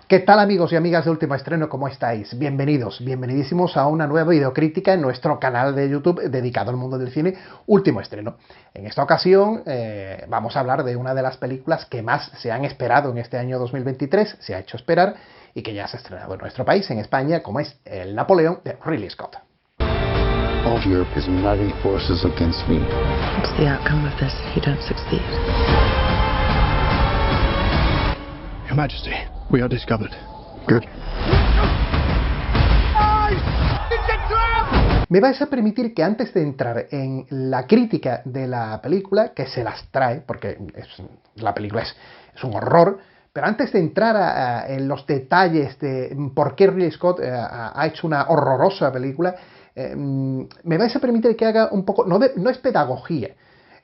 ¿Qué tal, amigos y amigas de Último Estreno? ¿Cómo estáis? Bienvenidos, bienvenidísimos a una nueva videocrítica en nuestro canal de YouTube dedicado al mundo del cine, Último Estreno. En esta ocasión vamos a hablar de una de las películas que más se han esperado en este año 2023, se ha hecho esperar, y que ya se ha estrenado en nuestro país, en España, como es El Napoleón de Ridley Scott. All of Europe is uniting forces against me. What's the outcome of this if you don't succeed? Your Majesty, we are discovered. Good. Me vais a permitir que antes de entrar en la crítica de la película, que se las trae, porque la película es un horror, pero antes de entrar en los detalles de por qué Ridley Scott ha hecho una horrorosa película, me vais a permitir que haga un poco, no es pedagogía,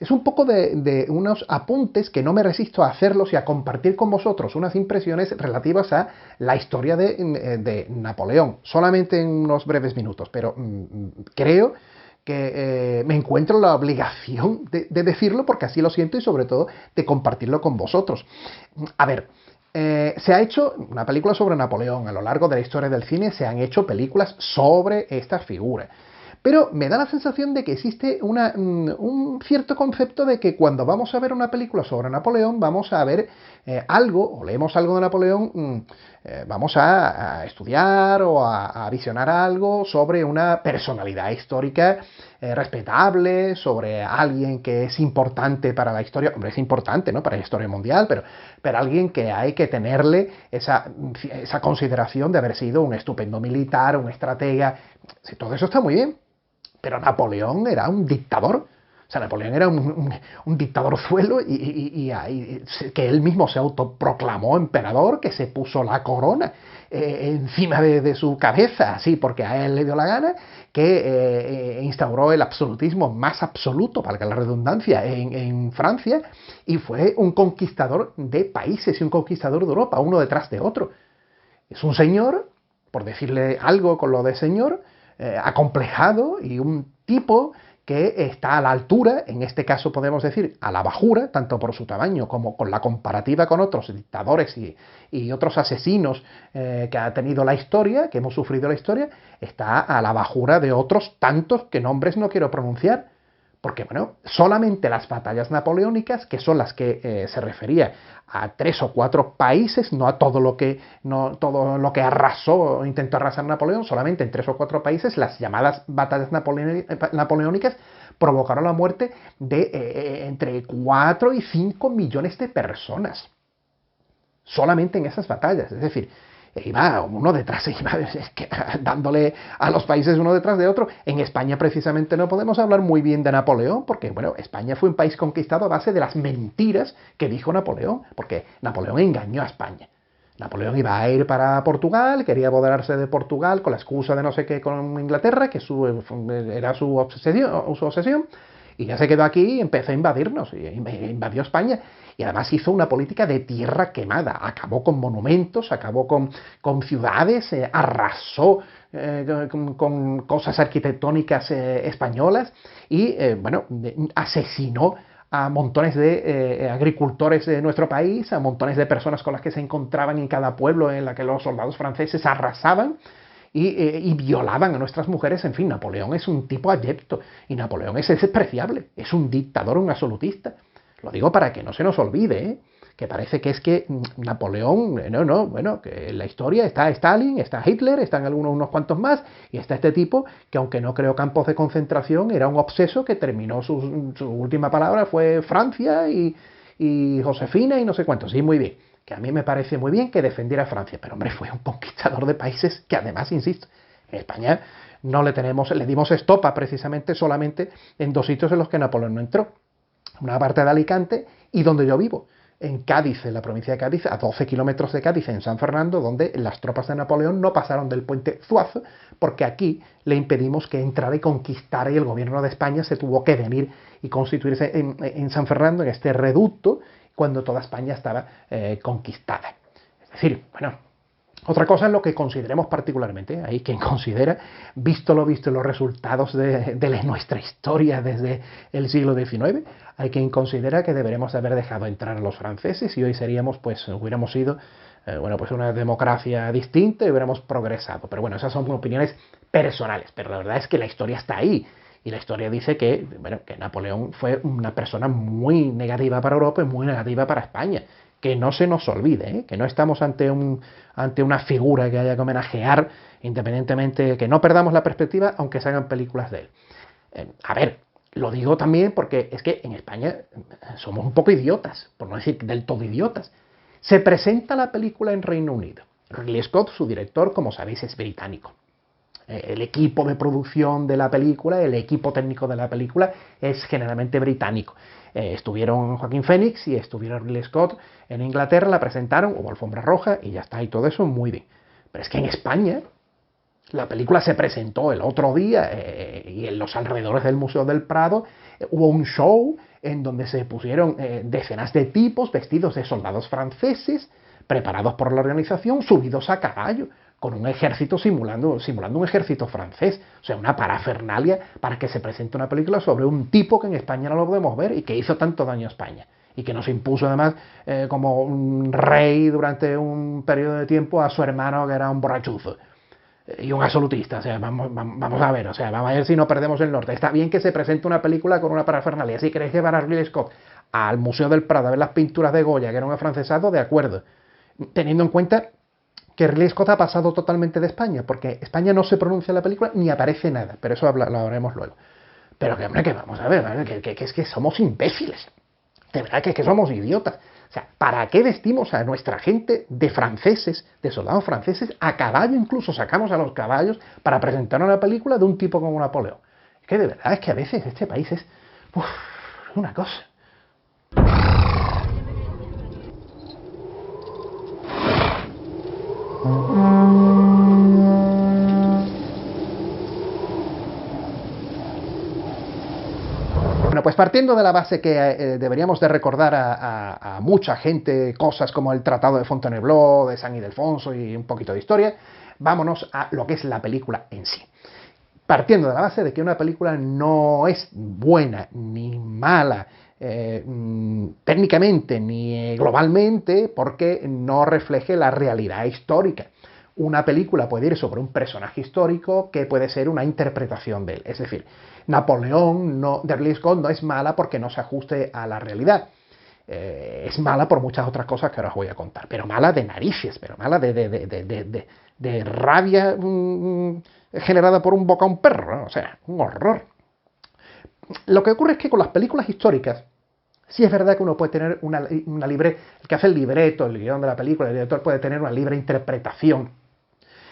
es un poco de unos apuntes que no me resisto a hacerlos y a compartir con vosotros unas impresiones relativas a la historia de Napoleón, solamente en unos breves minutos, pero creo que me encuentro la obligación de decirlo porque así lo siento y sobre todo de compartirlo con vosotros. A ver, se ha hecho una película sobre Napoleón. A lo largo de la historia del cine se han hecho películas sobre esta figura. Pero me da la sensación de que existe un cierto concepto de que cuando vamos a ver una película sobre Napoleón, vamos a ver algo, o leemos algo de Napoleón, vamos a estudiar o a visionar algo sobre una personalidad histórica respetable, sobre alguien que es importante para la historia. Hombre, es importante, ¿no?, para la historia mundial, pero alguien que hay que tenerle esa consideración de haber sido un estupendo militar, un estratega. Sí, todo eso está muy bien. Pero Napoleón era un dictador. O sea, Napoleón era un dictadorzuelo y que él mismo se autoproclamó emperador, que se puso la corona encima de su cabeza, así porque a él le dio la gana, que instauró el absolutismo más absoluto, valga la redundancia, en Francia, y fue un conquistador de países y un conquistador de Europa, uno detrás de otro. Es un señor, por decirle algo con lo de señor, acomplejado, y un tipo que está a la altura, en este caso podemos decir a la bajura, tanto por su tamaño como con la comparativa con otros dictadores y otros asesinos que ha tenido la historia, que hemos sufrido la historia, está a la bajura de otros tantos que nombres no quiero pronunciar. Porque, bueno, solamente las batallas napoleónicas, que son las que se refería a 3 o 4 países, no a todo lo que arrasó o intentó arrasar Napoleón, solamente en 3 o 4 países, las llamadas batallas napoleónicas provocaron la muerte de entre 4 y 5 millones de personas. Solamente en esas batallas, es decir, iba uno detrás, dándole a los países uno detrás de otro. En España precisamente no podemos hablar muy bien de Napoleón, porque bueno, España fue un país conquistado a base de las mentiras que dijo Napoleón, porque Napoleón engañó a España. Napoleón iba a ir para Portugal, quería apoderarse de Portugal con la excusa de no sé qué con Inglaterra, que era su obsesión, y ya se quedó aquí y empezó a invadirnos, y invadió España. Y además hizo una política de tierra quemada, acabó con monumentos, acabó con ciudades, arrasó con cosas arquitectónicas españolas y, bueno, asesinó a montones de agricultores de nuestro país, a montones de personas con las que se encontraban en cada pueblo en la que los soldados franceses arrasaban y violaban a nuestras mujeres. En fin, Napoleón es un tipo abyecto y Napoleón es despreciable, es un dictador, un absolutista. Lo digo para que no se nos olvide, que parece que es que Napoleón, bueno, que en la historia está Stalin, está Hitler, están unos cuantos más, y está este tipo que, aunque no creó campos de concentración, era un obseso que terminó su última palabra fue Francia y Josefina y no sé cuántos. Sí, muy bien, que a mí me parece muy bien que defendiera a Francia, pero hombre, fue un conquistador de países que además, insisto, en España le dimos estopa precisamente solamente en 2 sitios en los que Napoleón no entró. Una parte de Alicante y donde yo vivo, en Cádiz, en la provincia de Cádiz, a 12 kilómetros de Cádiz, en San Fernando, donde las tropas de Napoleón no pasaron del puente Zuazo, porque aquí le impedimos que entrara y conquistara, y el gobierno de España se tuvo que venir y constituirse en San Fernando, en este reducto, cuando toda España estaba conquistada. Es decir, bueno, otra cosa es lo que consideremos particularmente. Hay quien considera, visto lo visto, los resultados de nuestra historia desde el siglo XIX, hay quien considera que deberemos haber dejado entrar a los franceses y hoy seríamos, pues, hubiéramos sido bueno, pues una democracia distinta y hubiéramos progresado. Pero bueno, esas son opiniones personales, pero la verdad es que la historia está ahí. Y la historia dice que, bueno, que Napoleón fue una persona muy negativa para Europa y muy negativa para España. Que no se nos olvide, ¿eh? Que no estamos ante una figura que haya que homenajear, independientemente, que no perdamos la perspectiva, aunque se hagan películas de él. A ver, lo digo también porque es que en España somos un poco idiotas, por no decir del todo idiotas. Se presenta la película en Reino Unido. Ridley Scott, su director, como sabéis, es británico. El equipo de producción de la película, el equipo técnico de la película es generalmente británico. Estuvieron Joaquín Phoenix y estuvieron Ridley Scott en Inglaterra, la presentaron, hubo alfombra roja y ya está, y todo eso muy bien. Pero es que en España la película se presentó el otro día y en los alrededores del Museo del Prado hubo un show en donde se pusieron decenas de tipos vestidos de soldados franceses, preparados por la organización, subidos a caballo, con un ejército simulando un ejército francés. O sea, una parafernalia para que se presente una película sobre un tipo que en España no lo podemos ver y que hizo tanto daño a España. Y que nos impuso además como un rey durante un periodo de tiempo a su hermano que era un borrachuzo y un absolutista. O sea, vamos a ver, o sea, vamos a ver si no perdemos el norte. Está bien que se presente una película con una parafernalia. Si queréis llevar a Ridley Scott al Museo del Prado a ver las pinturas de Goya, que era un afrancesado, de acuerdo. Teniendo en cuenta que Ridley Scott ha pasado totalmente de España, porque España no se pronuncia en la película ni aparece nada, pero eso lo hablaremos luego. Pero que, hombre, que vamos a ver, ¿vale? que es que somos imbéciles, de verdad que es que somos idiotas. O sea, ¿para qué vestimos a nuestra gente de franceses, de soldados franceses, a caballo incluso? Sacamos a los caballos para presentar una película de un tipo como Napoleón. Es que de verdad es que a veces este país es una cosa. Bueno, pues partiendo de la base que deberíamos de recordar a mucha gente cosas como el Tratado de Fontainebleau, de San Ildefonso y un poquito de historia, vámonos a lo que es la película en sí. Partiendo de la base de que una película no es buena ni mala técnicamente ni globalmente porque no refleje la realidad histórica. Una película puede ir sobre un personaje histórico que puede ser una interpretación de él. Es decir, Napoleón de Ridley Scott no es mala porque no se ajuste a la realidad. Es mala por muchas otras cosas que ahora os voy a contar. Pero mala de narices, pero mala de rabia generada por un boca a un perro, ¿no? O sea, un horror. Lo que ocurre es que con las películas históricas, sí es verdad que uno puede tener una libre, el que hace el libreto, el guión de la película, el director puede tener una libre interpretación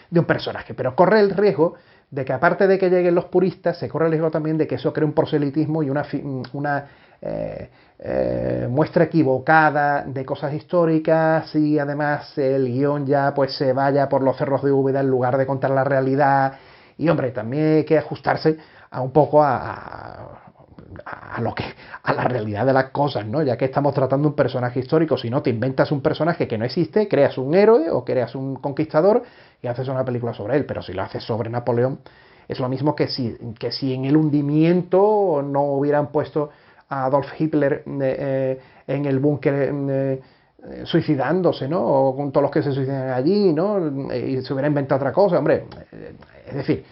de un personaje, pero corre el riesgo de que aparte de que lleguen los puristas, se corre el riesgo también de que eso cree un proselitismo y una muestra equivocada de cosas históricas y además el guión ya pues se vaya por los cerros de Úbeda en lugar de contar la realidad. Y hombre, también hay que ajustarse a un poco a la realidad de las cosas, ¿no? Ya que estamos tratando un personaje histórico, si no te inventas un personaje que no existe, creas un héroe o creas un conquistador y haces una película sobre él, pero si lo haces sobre Napoleón es lo mismo que si en el hundimiento no hubieran puesto a Adolf Hitler en el búnker suicidándose, ¿no? O con todos los que se suicidan allí, ¿no? Y se hubiera inventado otra cosa, hombre, es decir,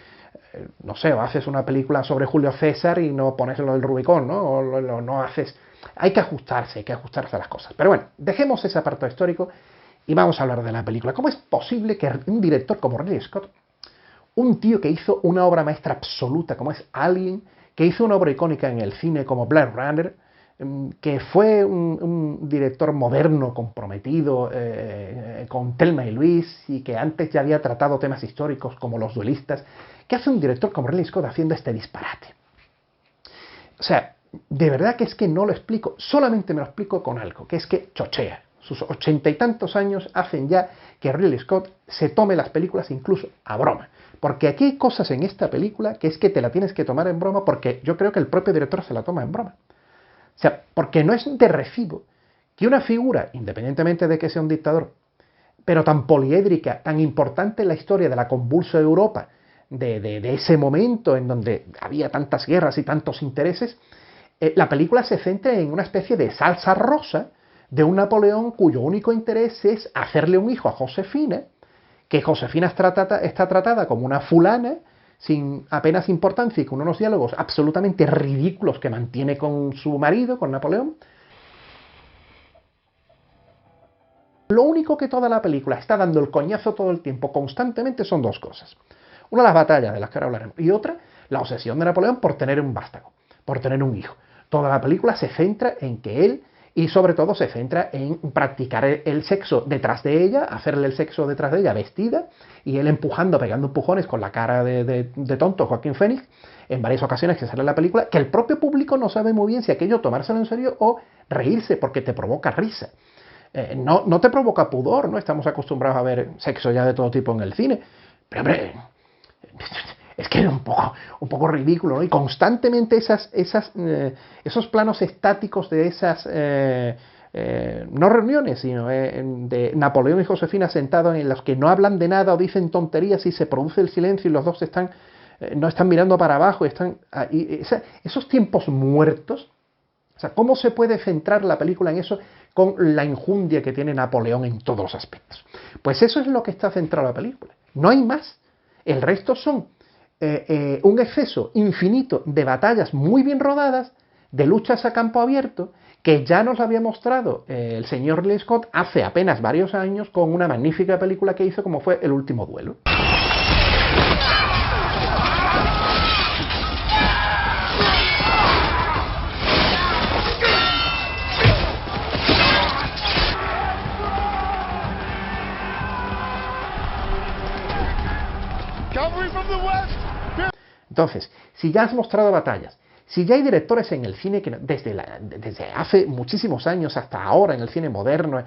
no sé, o haces una película sobre Julio César y no pones lo del Rubicón, ¿no? O no haces... Hay que ajustarse a las cosas. Pero bueno, dejemos ese apartado histórico y vamos a hablar de la película. ¿Cómo es posible que un director como Ridley Scott, un tío que hizo una obra maestra absoluta como es Alien, que hizo una obra icónica en el cine como Blade Runner, que fue un director moderno, comprometido con Thelma y Luis y que antes ya había tratado temas históricos como Los duelistas, ¿qué hace un director como Ridley Scott haciendo este disparate? O sea, de verdad que es que no lo explico, solamente me lo explico con algo, que es que chochea. Sus 80 y tantos años hacen ya que Ridley Scott se tome las películas incluso a broma. Porque aquí hay cosas en esta película que es que te la tienes que tomar en broma porque yo creo que el propio director se la toma en broma. O sea, porque no es de recibo que una figura, independientemente de que sea un dictador, pero tan poliédrica, tan importante en la historia de la convulsa Europa, de ese momento en donde había tantas guerras y tantos intereses, la película se centra en una especie de salsa rosa de un Napoleón cuyo único interés es hacerle un hijo a Josefina, que Josefina está tratada como una fulana, sin apenas importancia y con unos diálogos absolutamente ridículos que mantiene con su marido, con Napoleón. Lo único que toda la película está dando el coñazo todo el tiempo, constantemente, son dos cosas. Una, las batallas, de las que ahora hablaremos, y otra, la obsesión de Napoleón por tener un vástago, por tener un hijo. Toda la película se centra en que él, y sobre todo se centra en practicar el sexo detrás de ella, hacerle el sexo detrás de ella vestida, y él empujando, pegando empujones con la cara de tonto Joaquín Phoenix, en varias ocasiones que sale en la película, que el propio público no sabe muy bien si aquello tomárselo en serio o reírse, porque te provoca risa. No te provoca pudor, ¿no? Estamos acostumbrados a ver sexo ya de todo tipo en el cine, pero hombre, es que era un poco ridículo, ¿no? Y constantemente esos planos estáticos de esas, no reuniones, sino de Napoleón y Josefina sentados en los que no hablan de nada o dicen tonterías y se produce el silencio y los dos no están mirando para abajo, esos tiempos muertos. O sea, ¿cómo se puede centrar la película en eso con la injundia que tiene Napoleón en todos los aspectos? Pues eso es lo que está centrado la película. No hay más. El resto son un exceso infinito de batallas muy bien rodadas, de luchas a campo abierto, que ya nos había mostrado el señor Ridley Scott hace apenas varios años con una magnífica película que hizo como fue El último duelo. Entonces, si ya has mostrado batallas, si ya hay directores en el cine que desde hace muchísimos años hasta ahora en el cine moderno,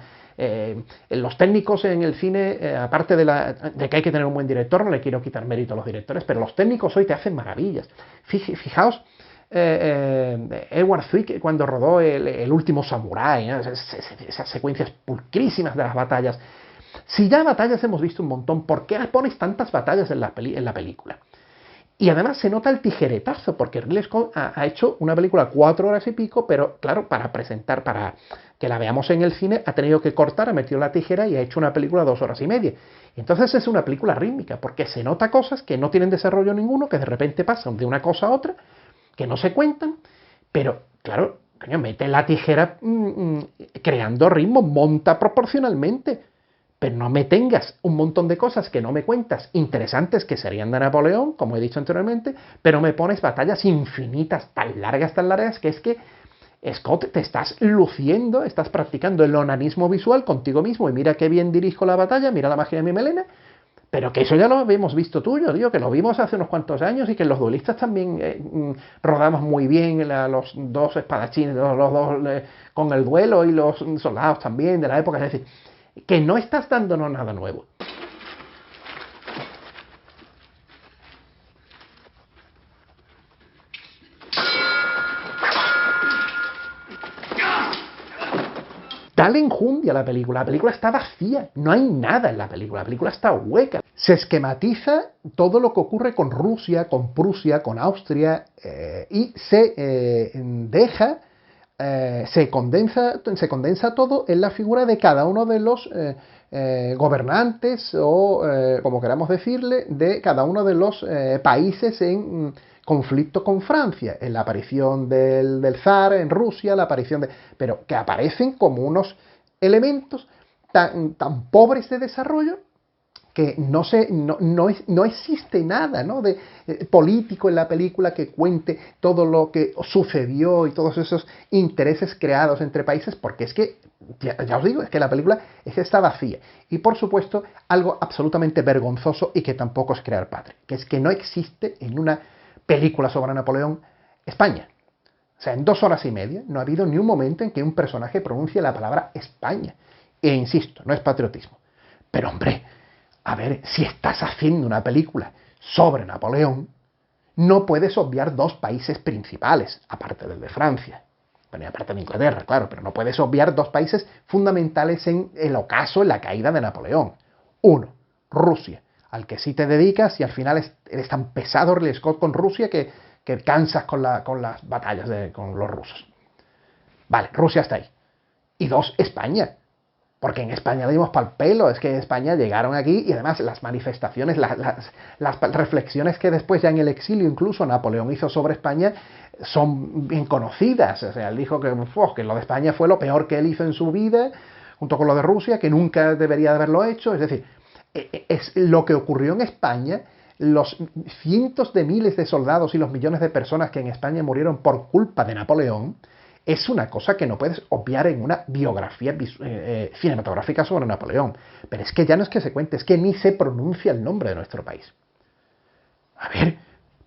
los técnicos en el cine, aparte de que hay que tener un buen director, no le quiero quitar mérito a los directores, pero los técnicos hoy te hacen maravillas. Fijaos, Edward Zwick cuando rodó el último Samurái, ¿no? Esas secuencias pulcrísimas de las batallas. Si ya batallas hemos visto un montón, ¿por qué pones tantas batallas en la película? Y además se nota el tijeretazo, porque Ridley Scott ha hecho una película 4 horas y pico, pero claro, para que la veamos en el cine, ha tenido que cortar, ha metido la tijera y ha hecho una película 2 horas y media. Entonces es una película rítmica, porque se nota cosas que no tienen desarrollo ninguno, que de repente pasan de una cosa a otra, que no se cuentan, pero claro, coño, mete la tijera creando ritmo, monta proporcionalmente. Pero no me tengas un montón de cosas que no me cuentas, interesantes que serían de Napoleón, como he dicho anteriormente, pero me pones batallas infinitas, tan largas, que es que, Scott, te estás luciendo, estás practicando el onanismo visual contigo mismo, y mira qué bien dirijo la batalla, mira la magia de mi melena, pero que eso ya lo habíamos visto tuyo, tío, que lo vimos hace unos cuantos años y que los duelistas también rodamos muy bien los dos espadachines, los dos con el duelo y los soldados también de la época, es decir, que no estás dándonos nada nuevo. Dale enjundia a la película está vacía, no hay nada en la película está hueca. Se esquematiza todo lo que ocurre con Rusia, con Prusia, con Austria, y se deja... se condensa todo en la figura de cada uno de los gobernantes o, como queramos decirle, de cada uno de los países en conflicto con Francia, en la aparición del zar en Rusia, la aparición pero que aparecen como unos elementos tan pobres de desarrollo que no existe nada, ¿no?, de político en la película que cuente todo lo que sucedió y todos esos intereses creados entre países, porque es que, ya os digo, es que la película está vacía. Y por supuesto, algo absolutamente vergonzoso y que tampoco es crear patria, que es que no existe en una película sobre Napoleón España. O sea, en 2 horas y media no ha habido ni un momento en que un personaje pronuncie la palabra España. E insisto, no es patriotismo. Pero hombre, a ver, si estás haciendo una película sobre Napoleón, no puedes obviar 2 países principales, aparte del de Francia. Bueno, y aparte de Inglaterra, claro, pero no puedes obviar 2 países fundamentales en el ocaso, en la caída de Napoleón. 1, Rusia, al que sí te dedicas y al final eres tan pesado, Ridley Scott, con Rusia que cansas con las batallas con los rusos. Vale, Rusia está ahí. Y 2, España. Porque en España le dimos pa'l pelo, es que en España llegaron aquí y además las manifestaciones, las reflexiones que después ya en el exilio incluso Napoleón hizo sobre España son bien conocidas. O sea, él dijo que lo de España fue lo peor que él hizo en su vida, junto con lo de Rusia, que nunca debería de haberlo hecho. Es decir, es lo que ocurrió en España, los cientos de miles de soldados y los millones de personas que en España murieron por culpa de Napoleón, es una cosa que no puedes obviar en una biografía cinematográfica sobre Napoleón. Pero es que ya no es que se cuente, es que ni se pronuncia el nombre de nuestro país. A ver,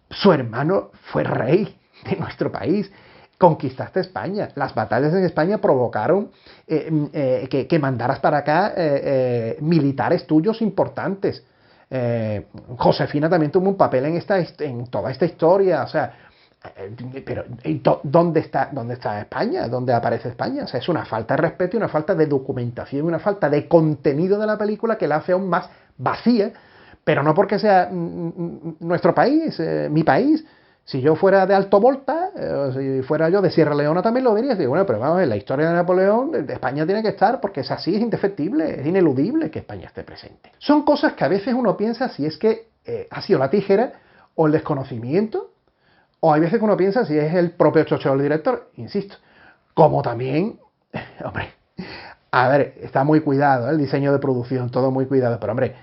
su hermano fue rey de nuestro país, conquistaste España, las batallas en España provocaron que mandaras para acá militares tuyos importantes. Josefina también tuvo un papel en toda esta historia, o sea, pero ¿dónde está España? ¿Dónde aparece España? O sea, es una falta de respeto y una falta de documentación, una falta de contenido de la película que la hace aún más vacía, pero no porque sea nuestro país, mi país. Si yo fuera de Alto Volta, si fuera yo de Sierra Leona también lo diría. Digo, bueno, pero vamos a ver, la historia de Napoleón, de España tiene que estar, porque es así, es indefectible, es ineludible que España esté presente. Son cosas que a veces uno piensa si es que ha sido la tijera o el desconocimiento, o hay veces que uno piensa si es el propio chocheo del director, insisto. Como también, hombre, a ver, está muy cuidado, el diseño de producción, todo muy cuidado, pero hombre,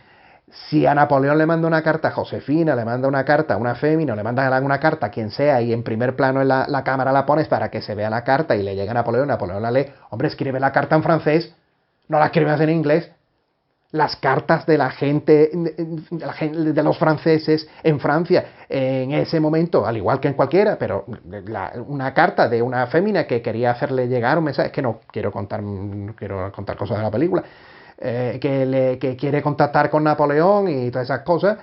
si a Napoleón le manda una carta a Josefina, le manda una carta a una fémina, o le manda una carta a quien sea, y en primer plano en la cámara la pones para que se vea la carta y le llegue a Napoleón la lee, hombre, escribe la carta en francés, no la escribas en inglés. Las cartas de la gente, de los franceses en Francia, en ese momento, al igual que en cualquiera, pero una carta de una fémina que quería hacerle llegar un mensaje, es que no quiero contar cosas de la película, que quiere contactar con Napoleón y todas esas cosas,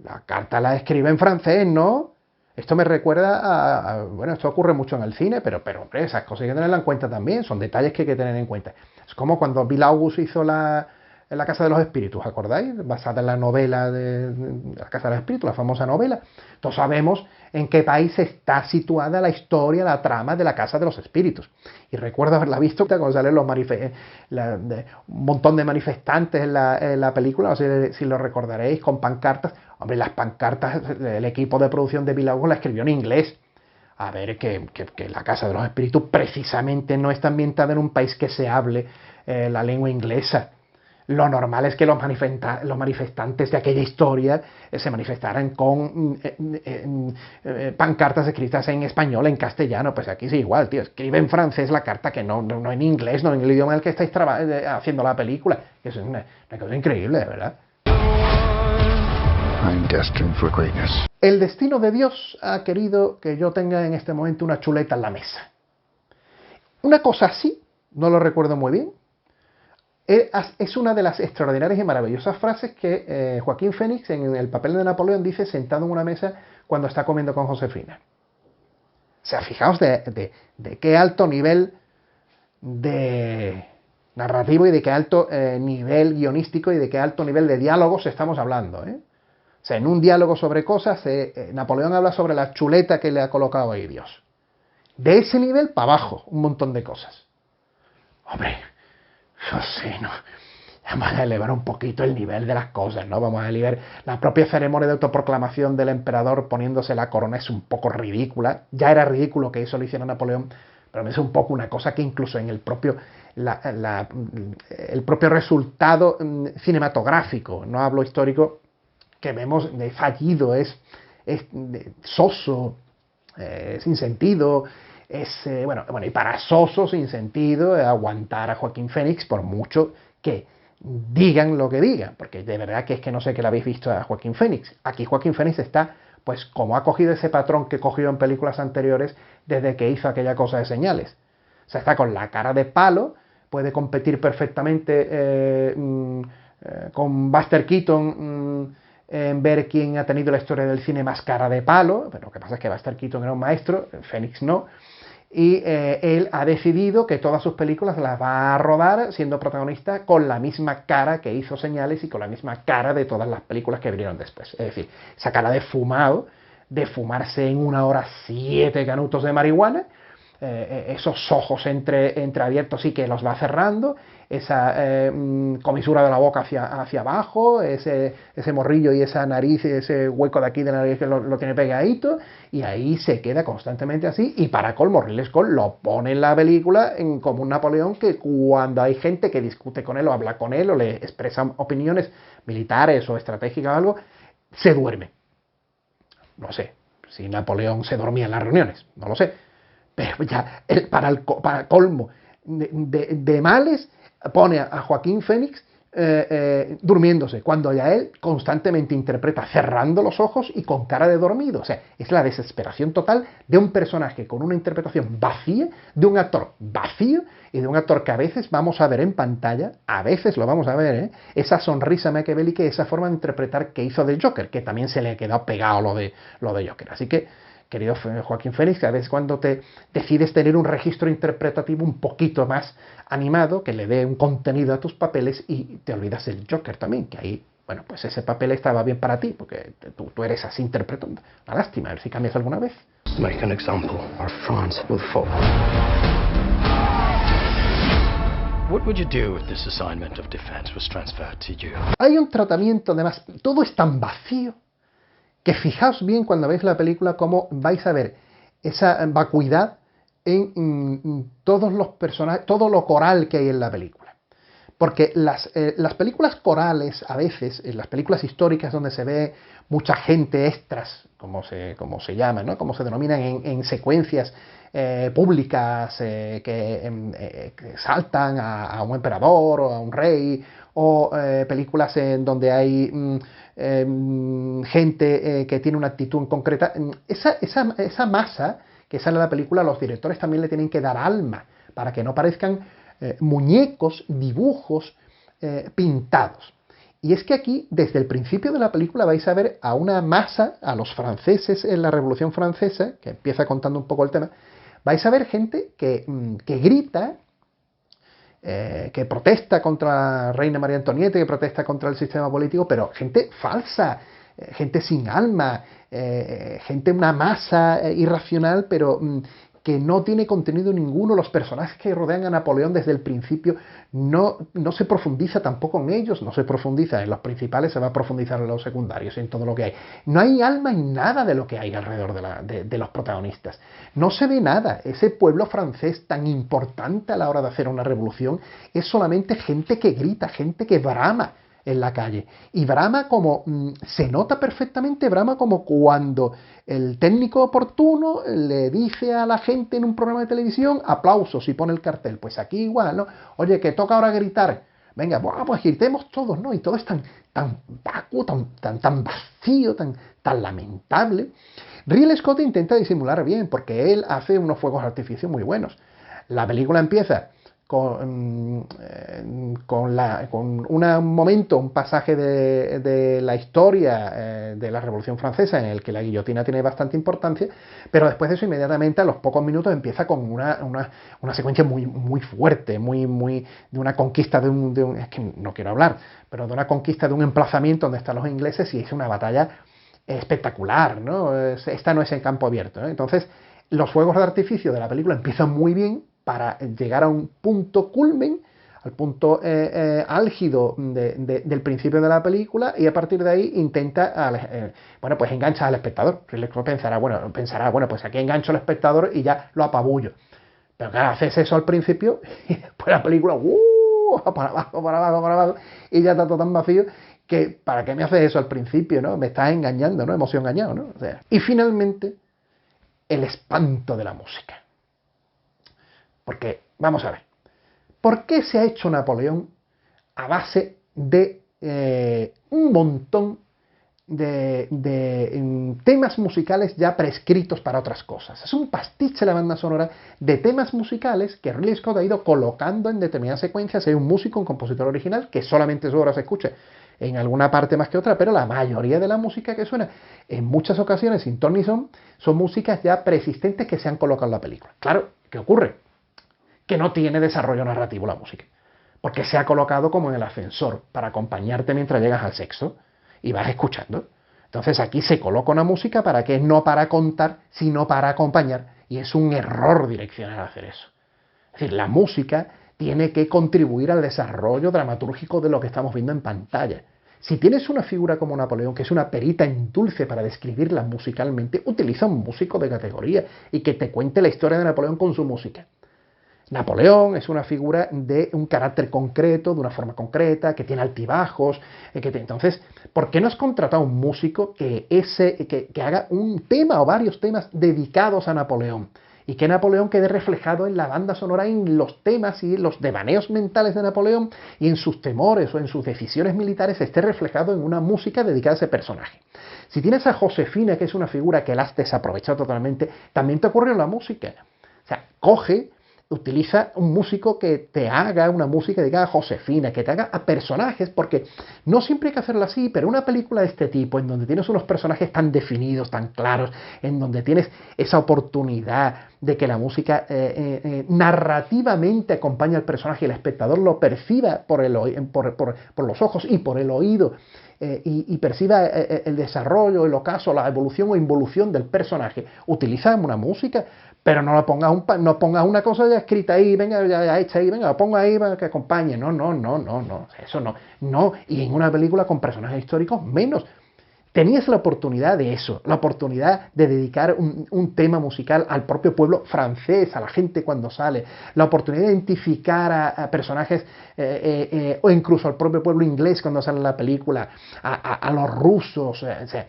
la carta la escribe en francés, ¿no? Esto me recuerda bueno, esto ocurre mucho en el cine, pero hombre, esas cosas hay que tenerlas en cuenta también, son detalles que hay que tener en cuenta. Es como cuando Bill August hizo en la Casa de los Espíritus, ¿acordáis? Basada en la novela de la Casa de los Espíritus, la famosa novela. Todos sabemos en qué país está situada la historia, la trama de la Casa de los Espíritus. Y recuerdo haberla visto cuando salen un montón de manifestantes en la película, no sé si lo recordaréis, con pancartas. Hombre, las pancartas, el equipo de producción de Bill August la escribió en inglés. A ver, que la Casa de los Espíritus precisamente no está ambientada en un país que se hable la lengua inglesa. Lo normal es que los manifestantes de aquella historia se manifestaran con pancartas escritas en español, en castellano. Pues aquí sí, igual, tío. Escribe en francés la carta, que no en inglés, no en el idioma en el que estáis haciendo la película. Eso es una cosa increíble, de verdad. I'm destined for greatness. El destino de Dios ha querido que yo tenga en este momento una chuleta en la mesa. Una cosa así, no lo recuerdo muy bien. Es una de las extraordinarias y maravillosas frases que Joaquín Phoenix en el papel de Napoleón dice sentado en una mesa cuando está comiendo con Josefina. O sea, fijaos de qué alto nivel de narrativo y de qué alto nivel guionístico y de qué alto nivel de diálogos estamos hablando, ¿eh? O sea, en un diálogo sobre cosas, Napoleón habla sobre la chuleta que le ha colocado ahí Dios. De ese nivel para abajo, un montón de cosas. Hombre, no sé, no. Vamos a elevar un poquito el nivel de las cosas, ¿no? Vamos a elevar la propia ceremonia de autoproclamación del emperador poniéndose la corona, es un poco ridícula. Ya era ridículo que eso lo hiciera Napoleón, pero es un poco una cosa que incluso en el propio resultado cinematográfico, no hablo histórico, que vemos de fallido, es soso, sin sentido. Bueno, y para soso, sin sentido, aguantar a Joaquín Phoenix por mucho que digan lo que digan, porque de verdad que es que no sé qué le habéis visto a Joaquín Phoenix. Aquí Joaquín Phoenix está, pues como ha cogido ese patrón que cogió en películas anteriores desde que hizo aquella cosa de Señales. O sea, está con la cara de palo, puede competir perfectamente con Buster Keaton en ver quién ha tenido la historia del cine más cara de palo, pero lo que pasa es que Buster Keaton era un maestro, Phoenix no. Y él ha decidido que todas sus películas las va a rodar siendo protagonista con la misma cara que hizo Señales y con la misma cara de todas las películas que vinieron después. Es decir, esa cara de fumado, de fumarse en 1 hora 7 canutos de marihuana, esos ojos entreabiertos y que los va cerrando, esa comisura de la boca hacia abajo, ese morrillo y esa nariz, ese hueco de aquí de la nariz que lo tiene pegadito, y ahí se queda constantemente así, y para colmo Ridley Scott lo pone en la película como un Napoleón que cuando hay gente que discute con él o habla con él o le expresa opiniones militares o estratégicas o algo, se duerme. No sé si Napoleón se dormía en las reuniones, no lo sé, pero ya para colmo de males pone a Joaquín Phoenix durmiéndose, cuando ya él constantemente interpreta cerrando los ojos y con cara de dormido. O sea, es la desesperación total de un personaje con una interpretación vacía, de un actor vacío y de un actor que a veces vamos a ver en pantalla, a veces lo vamos a ver, esa sonrisa maquiavélica y esa forma de interpretar que hizo de Joker, que también se le ha quedado pegado lo de Joker. Así que, querido Joaquín Phoenix, a veces cuando te decides tener un registro interpretativo un poquito más animado, que le dé un contenido a tus papeles y te olvidas el Joker también, que ahí, bueno, pues ese papel estaba bien para ti, porque tú eres así interpretando. Una lástima, a ver si cambias alguna vez. Make an example, or France will fall. What would you do if this assignment of defense was transferred to you? Hay un tratamiento, además, todo es tan vacío, que fijaos bien cuando veis la película cómo vais a ver esa vacuidad en todos los personajes, todo lo coral que hay en la película. Porque las películas corales, a veces, en las películas históricas donde se ve mucha gente extras, como se llama, ¿no? Como se denominan en secuencias públicas que saltan a un emperador o a un rey, o películas en donde hay gente que tiene una actitud concreta. Esa masa que sale en la película, los directores también le tienen que dar alma para que no parezcan muñecos, dibujos pintados. Y es que aquí, desde el principio de la película, vais a ver a una masa, a los franceses en la Revolución Francesa, que empieza contando un poco el tema, vais a ver gente que grita, que protesta contra la reina María Antonieta, que protesta contra el sistema político, pero gente falsa, gente sin alma, gente una masa irracional, pero que no tiene contenido ninguno. Los personajes que rodean a Napoleón desde el principio no se profundiza tampoco en ellos, no se profundiza en los principales, se va a profundizar en los secundarios y en todo lo que hay. No hay alma en nada de lo que hay alrededor de los protagonistas. No se ve nada. Ese pueblo francés tan importante a la hora de hacer una revolución es solamente gente que grita, gente que brama en la calle. Y brama como, se nota perfectamente, brama como cuando el técnico oportuno le dice a la gente en un programa de televisión, aplausos, y pone el cartel. Pues aquí igual, ¿no? Oye, que toca ahora gritar. Venga, bueno, pues gritemos todos, ¿no? Y todo es tan vacuo, tan vacío, tan lamentable. Ridley Scott intenta disimular bien, porque él hace unos fuegos de artificio muy buenos. La película empieza con un momento, un pasaje de la historia de la Revolución Francesa en el que la guillotina tiene bastante importancia, pero después de eso inmediatamente a los pocos minutos empieza con una secuencia muy fuerte, de una conquista es que no quiero hablar, pero de una conquista de un emplazamiento donde están los ingleses, y es una batalla espectacular, ¿no? Esta no es en campo abierto, ¿no? Entonces los fuegos de artificio de la película empiezan muy bien para llegar a un punto culmen, al punto álgido del principio de la película, y a partir de ahí intenta, pues engancha al espectador. Pensará, bueno, pues aquí engancho al espectador y ya lo apabullo. Pero claro, haces eso al principio y después la película, para abajo, y ya está todo tan vacío que ¿para qué me haces eso al principio, no? Me estás engañando, ¿no? Hemos sido engañados, ¿no? O sea, y finalmente, el espanto de la música. Porque, vamos a ver, ¿por qué se ha hecho Napoleón a base de un montón de temas musicales ya prescritos para otras cosas? Es un pastiche la banda sonora de temas musicales que Ridley Scott ha ido colocando en determinadas secuencias. Hay un músico, un compositor original, que solamente su obra se escucha en alguna parte más que otra, pero la mayoría de la música que suena en muchas ocasiones sin ton ni son músicas ya preexistentes que se han colocado en la película. Claro, ¿qué ocurre? Que no tiene desarrollo narrativo la música, porque se ha colocado como en el ascensor para acompañarte mientras llegas al sexto y vas escuchando. Entonces aquí se coloca una música para que no para contar, sino para acompañar, y es un error direccional hacer eso. Es decir, la música tiene que contribuir al desarrollo dramatúrgico de lo que estamos viendo en pantalla. Si tienes una figura como Napoleón, que es una perita en dulce para describirla musicalmente, utiliza un músico de categoría y que te cuente la historia de Napoleón con su música. Napoleón es una figura de un carácter concreto, de una forma concreta, que tiene altibajos. Entonces, ¿por qué no has contratado a un músico que haga un tema o varios temas dedicados a Napoleón? Y que Napoleón quede reflejado en la banda sonora, en los temas y en los devaneos mentales de Napoleón y en sus temores o en sus decisiones militares esté reflejado en una música dedicada a ese personaje. Si tienes a Josefina, que es una figura que la has desaprovechado totalmente, también te ocurre en la música. O sea, utiliza un músico que te haga una música dedicada a Josefina, que te haga a personajes, porque no siempre hay que hacerlo así, pero una película de este tipo, en donde tienes unos personajes tan definidos, tan claros, en donde tienes esa oportunidad de que la música narrativamente acompaña al personaje y el espectador lo perciba por los ojos y por el oído, y perciba el desarrollo, el ocaso, la evolución o involución del personaje, utiliza una música, pero no pongas una cosa ya escrita ahí, venga, ya hecha ahí, venga, lo pongo ahí para que acompañe. No, eso no. Y en una película con personajes históricos, menos. Tenías la oportunidad de eso, la oportunidad de dedicar un tema musical al propio pueblo francés, a la gente cuando sale, la oportunidad de identificar a personajes o incluso al propio pueblo inglés cuando sale la película, a los rusos. O sea,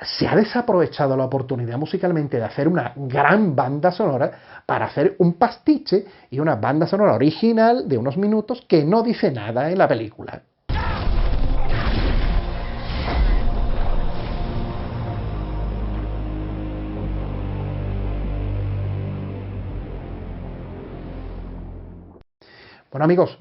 se ha desaprovechado la oportunidad musicalmente de hacer una gran banda sonora para hacer un pastiche y una banda sonora original de unos minutos que no dice nada en la película. Bueno, amigos,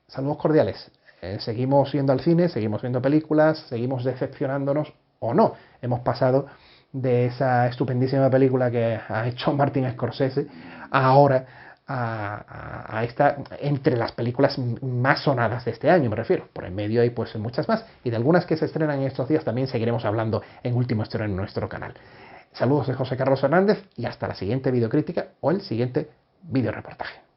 saludos cordiales. Seguimos yendo al cine, seguimos viendo películas, seguimos decepcionándonos o no. Hemos pasado de esa estupendísima película que ha hecho Martin Scorsese ahora a esta, entre las películas más sonadas de este año, me refiero. Por en medio hay pues muchas más, y de algunas que se estrenan en estos días también seguiremos hablando en Último Estreno en nuestro canal. Saludos de José Carlos Fernández y hasta la siguiente videocrítica o el siguiente videoreportaje.